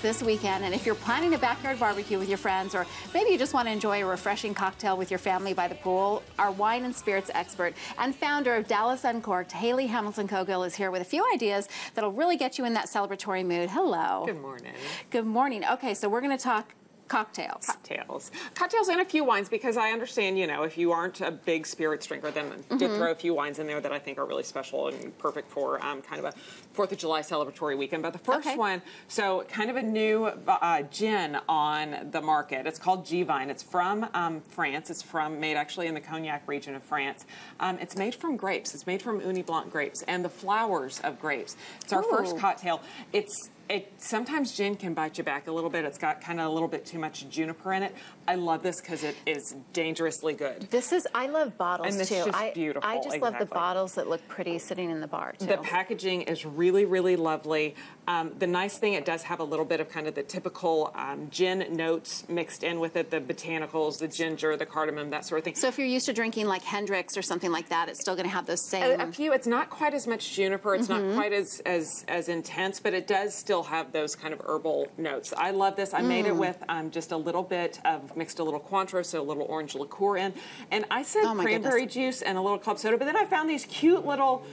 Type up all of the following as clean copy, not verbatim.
this weekend, and if you're planning a backyard barbecue with your friends, or maybe you just want to enjoy a refreshing cocktail with your family by the pool, our wine and spirits expert and founder of Dallas Uncorked, Haley Hamilton Cogill, is here with a few ideas that'll really get you in that celebratory mood. Hello. Good morning. Good morning. Okay, so we're going to talk cocktails. Cocktails and a few wines, because I understand, you know, if you aren't a big spirits drinker, then did throw a few wines in there that I think are really special and perfect for kind of a 4th of July celebratory weekend. But the first one, so kind of a new gin on the market. It's called G-Vine. It's from France. It's made actually in the Cognac region of France. It's made from grapes. It's made from Uni Blanc grapes and the flowers of grapes. It's our first cocktail. Sometimes gin can bite you back a little bit. It's got kind of a little bit too much juniper in it. I love this because it is dangerously good. I love bottles and this too. Is just beautiful. I just love the bottles that look pretty sitting in the bar too. The packaging is really, really lovely. The nice thing, it does have a little bit of kind of the typical gin notes mixed in with it, the botanicals, the ginger, the cardamom, that sort of thing. So if you're used to drinking like Hendrix or something like that, it's still going to have those same... A few. It's not quite as much juniper. It's not quite as intense, but it does still have those kind of herbal notes. I love this. I made it with just a little bit of, mixed a little Cointreau, so a little orange liqueur in. And I said cranberry juice and a little club soda, but then I found these cute little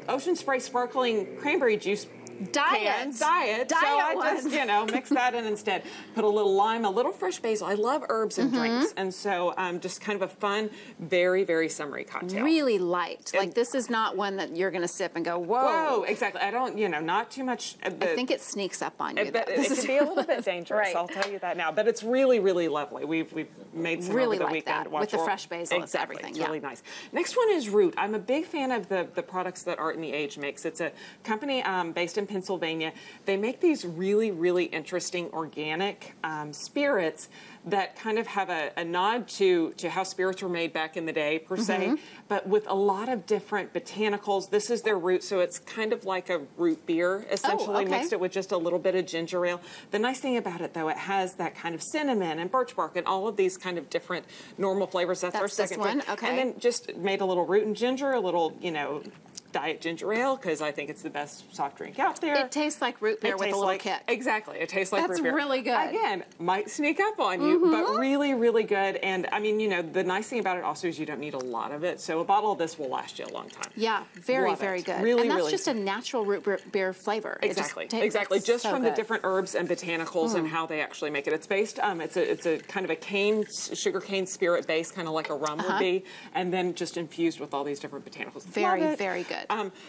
Ocean Spray sparkling cranberry juice diet. So I just, you know, mix that in instead. Put a little lime, a little fresh basil. I love herbs and drinks. And so just kind of a fun, very, very summery cocktail. Really light. Like this is not one that you're going to sip and go, whoa. Whoa, exactly. I don't, you know, not too much. I think it sneaks up on you. It can be a little bit dangerous, I'll tell you that now. But it's really, really lovely. We've made some really over the like weekend. That, with the fresh basil and everything. It's really nice. Next one is Root. I'm a big fan of the products that Art and the Age makes. It's a company based in Pennsylvania. They make these really, really interesting organic spirits that kind of have a nod to how spirits were made back in the day, per se, but with a lot of different botanicals. This is their root, so it's kind of like a root beer, essentially, mixed it with just a little bit of ginger ale. The nice thing about it, though, it has that kind of cinnamon and birch bark and all of these kind of different normal flavors. That's our second one. drink. Okay. And then just made a little root and ginger, a little, you know, diet ginger ale, because I think it's the best soft drink out there. It tastes like root beer with a little kick. Exactly. It tastes like root beer. That's really good. Again, might sneak up on you, but really, really good. And I mean, you know, the nice thing about it also is you don't need a lot of it. So a bottle of this will last you a long time. Yeah, very, very good. Really, and that's really just a natural root beer flavor. Exactly. Exactly. Just so from the different herbs and botanicals and how they actually make it. It's based, it's a kind of a sugar cane spirit base, kind of like a rum would be, and then just infused with all these different botanicals. Very, very good.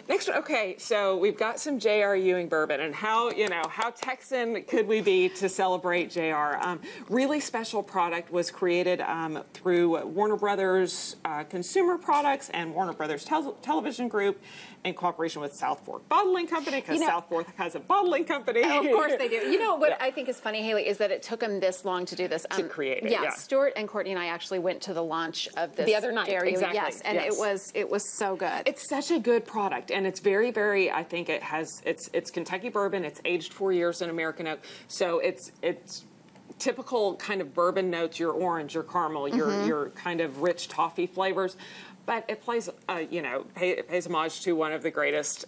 Next one. Okay, so we've got some J.R. Ewing bourbon, and how Texan could we be to celebrate J.R.? Really special product, was created through Warner Brothers Consumer Products and Warner Brothers Television Group in cooperation with South Fork Bottling Company, because South Fork has a bottling company. Oh, of course they do. You know what I think is funny, Haley, is that it took them this long to do this. To create it, yeah. Stuart and Courtney and I actually went to the launch of this the other night. Exactly. Yes, and it was so good. It's such a good product, and it's very, very, I think it's Kentucky bourbon. It's aged 4 years in American oak, so it's typical kind of bourbon notes, your orange, your caramel, your kind of rich toffee flavors. But it plays, it pays homage to one of the greatest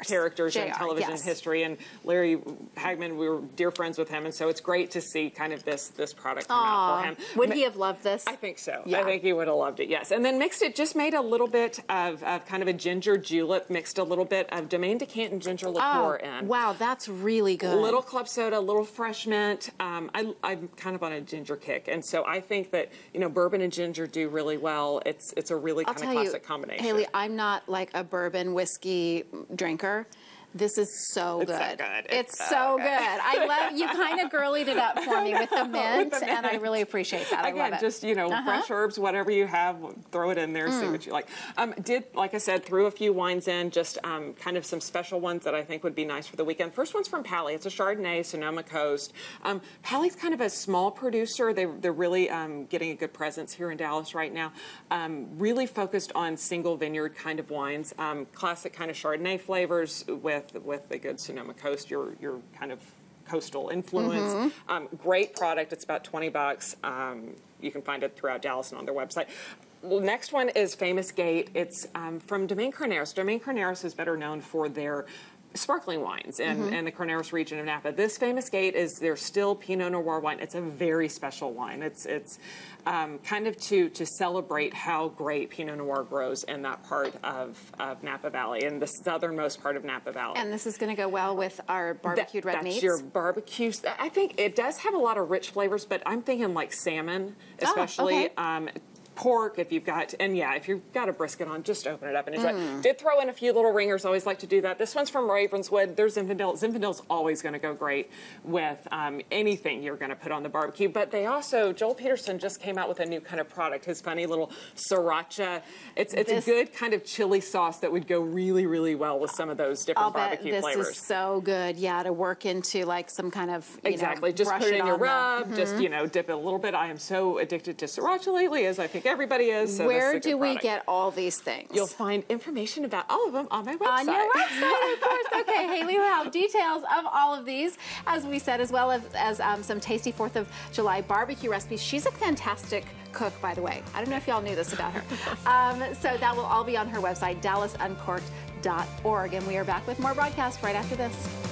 characters in television history. And Larry Hagman, we were dear friends with him, and so it's great to see kind of this product come out for him. Would he have loved this? I think so. Yeah. I think he would have loved it, yes. And then just made a little bit of kind of a ginger julep, mixed a little bit of Domaine de Canton ginger liqueur in. Wow, that's really good. A little club soda, a little fresh mint. I'm kind of on a ginger kick, and so I think that, bourbon and ginger do really well. It's a really kind of classic combination. Haley, I'm not like a bourbon whiskey drinker. This is so good. So good. It's so good. I love you. Kind of girlied it up for me with the mint, and I really appreciate that. Again, I love it. just fresh herbs, whatever you have, throw it in there, see what you like. Like I said, threw a few wines in, just kind of some special ones that I think would be nice for the weekend. First one's from Pally. It's a Chardonnay, Sonoma Coast. Pally's kind of a small producer. They're really getting a good presence here in Dallas right now. Really focused on single vineyard kind of wines, classic kind of Chardonnay flavors with the good Sonoma Coast, your kind of coastal influence. Great product. It's about $20. You can find it throughout Dallas and on their website. Well, next one is Famous Gate. It's from Domaine Carneros. Domaine Carneros is better known for their sparkling wines in the Carneros region of Napa. This Famous Gate there's still Pinot Noir wine. It's a very special wine. It's kind of to celebrate how great Pinot Noir grows in that part of Napa Valley, in the southernmost part of Napa Valley. And this is going to go well with our barbecued red meats. That's your barbecue. I think it does have a lot of rich flavors, but I'm thinking like salmon, especially. Pork, if you've got a brisket on, just open it up and enjoy it. Did throw in a few little ringers, always like to do that. This one's from Ravenswood. There's Zinfandel. Zinfandel's always going to go great with anything you're going to put on the barbecue. But they also, Joel Peterson just came out with a new kind of product, his funny little sriracha. It's a good kind of chili sauce that would go really, really well with some of those different barbecue flavors. This is so good, to work into like some kind of, just put it in your rub, just, dip it a little bit. I am so addicted to sriracha lately, as I think everybody is. So where do we get all these things? You'll find information about all of them on my website. On your website, of course. Okay, Haley will have details of all of these, as we said, as well as some tasty 4th of July barbecue recipes. She's a fantastic cook, by the way. I don't know if y'all knew this about her. So that will all be on her website, DallasUncorked.org. And we are back with more broadcasts right after this.